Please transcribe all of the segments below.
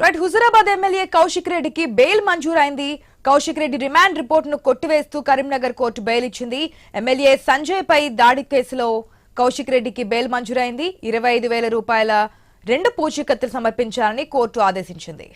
Right Huzurabad MLA Kaushik రెడ్డికి bail మంజూరైంది. Kaushik Reddy remand report ను కొట్టివేస్తూ కరీంనగర్ కోర్టు బెయిల్ ఇచ్చింది. ఎమ్మెల్యే సంజయ్ పై దాడి కేసులో కౌశిక్ రెడ్డికి బెయిల్ మంజూరైంది. 25,000 రూపాయల 2 పూచీకత్తులు సమర్పించాలని కోర్టు ఆదేశించింది.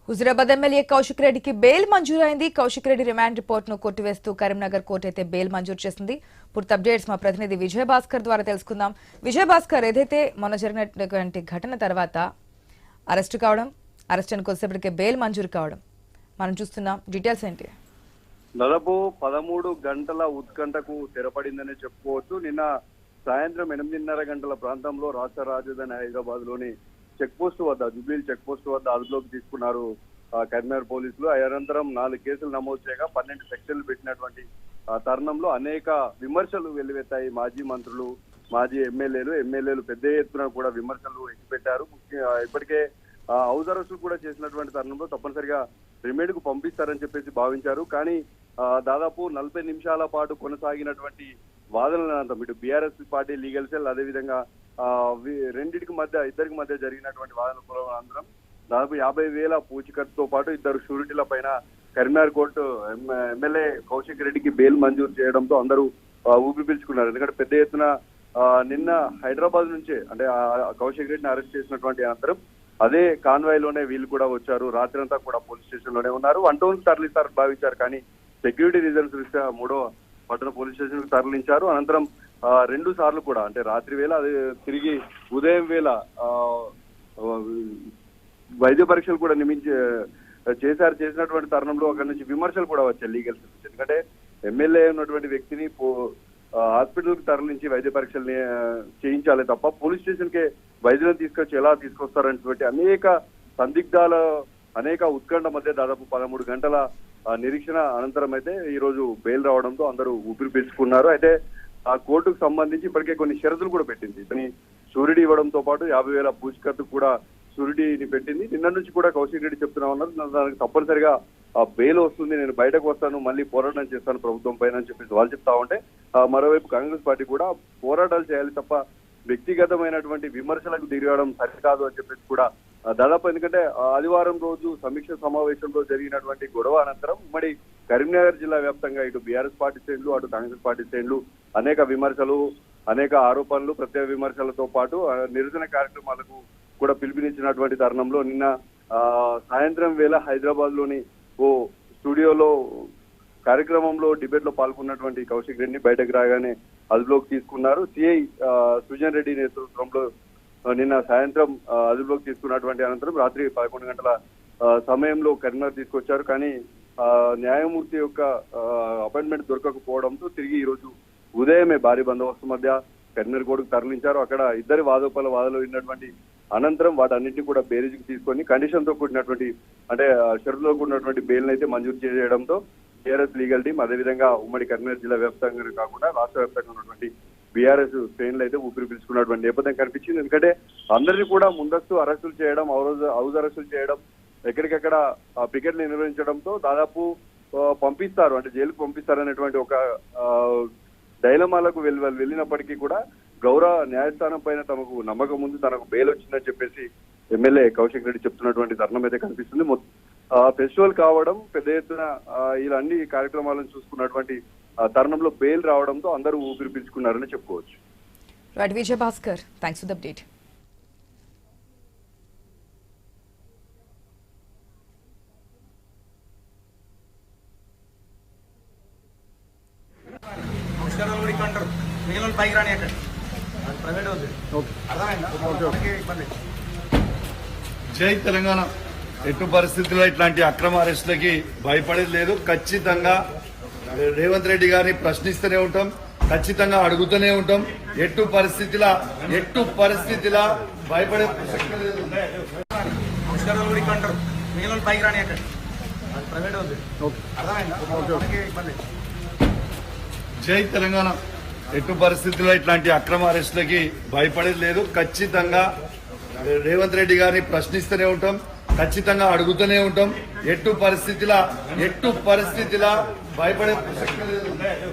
హుజురాబాద్ ఎమ్మెల్యే కౌశిక్ రెడ్డికి బెయిల్ మంజూరైంది. కౌశిక్ రెడ్డి రిమాండ్ రిపోర్ట్ ను కొట్టివేస్తూ కరీంనగర్ కోర్టు అయితే బెయిల్ మంజూరు చేసింది. పూర్తి అప్డేట్స్ మా ప్రతినిధి విజయ్ భాస్కర్ ద్వారా తెలుసుకుందాం. విజయ్ భాస్కర్, ఏదైతే మొన్న జరిగినటువంటి ఘటన తర్వాత అరెస్టు కావడం, అరెస్ట్ అని కొద్దిసేపటికే బెయిల్ మంజూరు కావడం మనం చూస్తున్నాం, డీటెయిల్స్ ఏంటి? దాదాపు 13 గంటల ఉత్కంఠకు తెరపడిందనే చెప్పుకోవచ్చు. నిన్న సాయంత్రం 8:30 గంటల ప్రాంతంలో రాష్ట్ర రాజధాని హైదరాబాద్ లోని చెక్ పోస్ట్ వద్ద, జుబ్లీ చెక్ పోస్ట్ వద్ద అదుపులోకి తీసుకున్నారు కరీంనగర్ పోలీసులు. అనంతరం 4 కేసులు నమోదు చేయగా 12 సెక్షన్లు పెట్టినటువంటి తరుణంలో అనేక విమర్శలు వెల్లువెత్తాయి. మాజీ మంత్రులు, మాజీ ఎమ్మెల్యేలు పెద్ద ఎత్తున కూడా విమర్శలు ఎత్తిపెట్టారు. ఇప్పటికే హౌస్ అరెస్టులు కూడా చేసినటువంటి తరుణంలో తప్పనిసరిగా రిమాండ్ కు పంపిస్తారని చెప్పేసి భావించారు. కానీ దాదాపు 40 నిమిషాల పాటు కొనసాగినటువంటి వాదనల ఇటు బీఆర్ఎస్ పార్టీ లీగల్ సెల్, అదేవిధంగా ఇద్దరికి మధ్య జరిగినటువంటి వాదనల అనంతరం దాదాపు 50,000 పూచికత్తుతో పాటు 2 షూరిటీల పైన కరీంనగర్ కోర్టు ఎమ్మెల్యే కౌశిక్ రెడ్డికి బెయిల్ మంజూరు చేయడంతో అందరూ ఊపి పీల్చుకున్నారు. ఎందుకంటే పెద్ద ఎత్తున నిన్న హైదరాబాద్ నుంచే, అంటే కౌశిక్ రెడ్డిని అరెస్ట్ చేసినటువంటి అనంతరం అదే కాన్వాయ్ లోనే వీళ్ళు కూడా వచ్చారు. రాత్రి అంతా కూడా పోలీస్ స్టేషన్ లోనే ఉన్నారు. 1 టౌన్ తరలిస్తారని భావించారు. కానీ సెక్యూరిటీ రీజన్స్ దృష్ట్యా 3వ పట్టణ పోలీస్ స్టేషన్ కు తరలించారు. అనంతరం 2 సార్లు కూడా, అంటే రాత్రి వేళ, అదే తిరిగి ఉదయం వేళ వైద్య పరీక్షలు కూడా చేసినటువంటి తరుణంలో అక్కడి నుంచి విమర్శలు కూడా వచ్చాయి లీగల్ సెల్. ఎందుకంటే ఎమ్మెల్యే ఉన్నటువంటి వ్యక్తిని హాస్పిటల్ కి తరలించి వైద్య పరీక్షలు చేయించాలి తప్ప పోలీస్ స్టేషన్ కే వైద్యులను తీసుకొచ్చి ఎలా తీసుకొస్తారనేటువంటి అనేక సందిగ్ధాల, అనేక ఉత్కంఠ మధ్య దాదాపు 13 గంటల నిరీక్షణ అనంతరం అయితే ఈ రోజు బెయిల్ రావడంతో అందరూ ఊపిరి పీల్చుకున్నారు. అయితే ఆ కోర్టుకు సంబంధించి ఇప్పటికే కొన్ని షరతులు కూడా పెట్టింది. ఇతని షూరిటీ ఇవ్వడంతో పాటు 50,000 పూచికత్తు కూడా షూరిటీని పెట్టింది. నిన్న నుంచి కూడా కౌశిక్ రెడ్డి చెప్తున్నా ఉన్నారు, దానికి తప్పనిసరిగా బెయిల్ వస్తుంది, నేను బయటకు వస్తాను, మళ్ళీ పోరాటం చేస్తాను ప్రభుత్వం పైన అని చెప్పేసి వాళ్ళు చెప్తా ఉంటే, మరోవైపు కాంగ్రెస్ పార్టీ కూడా పోరాటాలు చేయాలి తప్ప వ్యక్తిగతమైనటువంటి విమర్శలకు దిగడం సరికాదు అని చెప్పేసి కూడా దాదాపు, ఎందుకంటే ఆదివారం రోజు సమీక్ష సమావేశంలో జరిగినటువంటి గొడవ అనంతరం ఉమ్మడి కరీంనగర్ జిల్లా వ్యాప్తంగా ఇటు బీఆర్ఎస్ పార్టీ శ్రేణులు, అటు కాంగ్రెస్ పార్టీ శ్రేణులు అనేక విమర్శలు, అనేక ఆరోపణలు, ప్రత్యేక విమర్శలతో పాటు నిరసన కార్యక్రమాలకు కూడా పిలుపునిచ్చినటువంటి తరుణంలో నిన్న సాయంత్రం వేళ హైదరాబాద్ లోని ఓ స్టూడియోలో కార్యక్రమంలో డిబేట్ లో పాల్గొన్నటువంటి కౌశిక్ రెడ్డిని బయటకు రాగానే అదుపులోకి తీసుకున్నారు. సిఐ సుజన్ రెడ్డి నేతృత్వంలో నిన్న సాయంత్రం అదుపులోకి తీసుకున్నటువంటి అనంతరం రాత్రి 11 గంటల సమయంలో కరీంనగర్ తీసుకొచ్చారు. కానీ న్యాయమూర్తి యొక్క అపాయింట్మెంట్ దొరకకపోవడంతో తిరిగి ఈ రోజు ఉదయమే భారీ బందోబస్తు మధ్య కరీంనగర్ కోర్టుకు తరలించారు. అక్కడ ఇద్దరి వాదోపాలు విన్నటువంటి అనంతరం వాటన్నింటినీ కూడా బేరీజుకు తీసుకొని కండిషన్ తో కూడినటువంటి, అంటే షరతుతో కూడినటువంటి బెయిల్ అయితే మంజూరు చేయడంతో టీఆర్ఎస్ లీగల్ టీం, అదేవిధంగా ఉమ్మడి కరీంనగర్ జిల్లా వ్యాప్తంగా కాకుండా రాష్ట్ర వ్యాప్తంగా ఉన్నటువంటి బీఆర్ఎస్ శ్రేణులు అయితే ఊపిరి పీల్చుకున్నటువంటి నేపథ్యం కనిపించింది. ఎందుకంటే అందరినీ కూడా ముందస్తు అరెస్టులు చేయడం, హౌస్ అరెస్టులు చేయడం, ఎక్కడికక్కడ పికెట్లు నిర్వహించడంతో దాదాపు పంపిస్తారు, అంటే జైలుకు పంపిస్తారనేటువంటి ఒక డైలమాలకు వెళ్ళినప్పటికీ కూడా గౌరవ న్యాయస్థానం పైన తమకు నమ్మకం ఉంది, తనకు బెయిల్ వచ్చిందని చెప్పేసి ఎమ్మెల్యే కౌశిక్ రెడ్డి చెప్తున్నటువంటి తరుణం అయితే కనిపిస్తుంది. ఫెస్టివల్ కావడం, పెద్ద ఎత్తున ఇలా అన్ని కార్యక్రమాలను చూసుకున్నటువంటి తరుణంలో బెయిల్ రావడంతో అందరూ ఊపిరి పీల్చుకున్నారని చెప్పుకోవచ్చు. Right Vijay Bhaskar, thanks for the update. జై తెలంగాణ. ఎటు పరిస్థితుల్లో ఇట్లాంటి అక్రమ అరెస్టులకి భయపడేది లేదు. ఖచ్చితంగా రేవంత్ రెడ్డి గారిని ప్రశ్నిస్తూనే ఉంటాం. ఖచ్చితంగా అడుగుతూనే ఉంటాం. ఎట్టు పరిస్థితిలా భయపడే ప్రసక్తి లేదు. కూడా ఇక్కడ అంటారు మిగిలిన పైకి రాని అక్కడ అది ప్రైవేట్ ఉంది. అర్థమైందా? ఇబ్బంది. జై తెలంగాణ. ఎట్టు పరిస్థితుల్లో ఇట్లాంటి అక్రమ అరెస్టులకి భయపడేది లేదు. ఖచ్చితంగా రేవంత్ రెడ్డి గారిని ప్రశ్నిస్తూనే ఉంటాం, ఖచ్చితంగా అడుగుతూనే ఉంటాం. ఎట్టు పరిస్థితిలా భయపడే ప్రసక్తి లేదు.